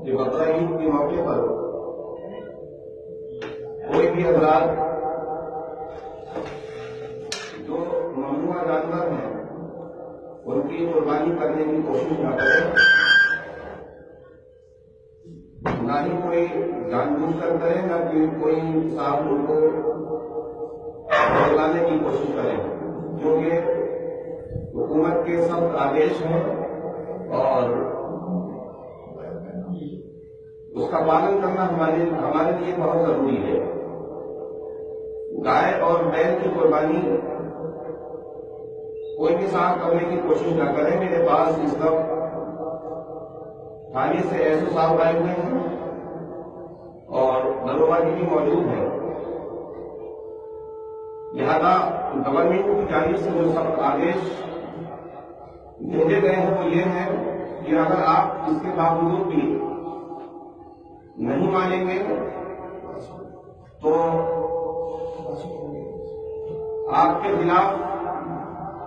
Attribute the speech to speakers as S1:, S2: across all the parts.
S1: कि बकरा ईद के मौके पर कोई भी हजरात जो ममनुआ जानवर हैं उनकी कुर्बानी करने की कोशिश न करें, ना ही कोई जानबूझकर करे, न कि कोई साहब उनको बदलाने की कोशिश करें, क्योंकि हुकूमत के सब आदेश हैं और उसका पालन करना हमारे लिए बहुत जरूरी है। गाय और बैल की कुर्बानी कोई भी साहब करने की कोशिश न करे। मेरे पास इस वक्त थाने से ऐसे साहब आए हुए हैं और दरोगा जी भी मौजूद है। लिहाजा गवर्नमेंट की जानिब से जो सब आदेश भेजे गए हैं वो ये है कि अगर आप इसके बावजूद भी नहीं मानेंगे तो आपके खिलाफ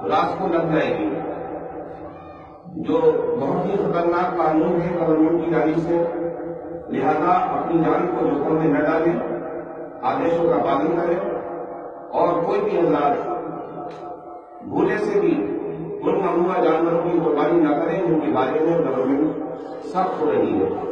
S1: रास्ते लग जाएगी, जो बहुत ही खतरनाक कानून है गवर्नमेंट की जानिब से। लिहाजा अपनी जान को जोखिम में न डालें, आदेशों का पालन करें और कोई भी हजरात भूले से भी उन ममनुआ जानवरों की कुर्बानी न करें जिनके बारे में गवर्नमेंट सख्त हो रही है।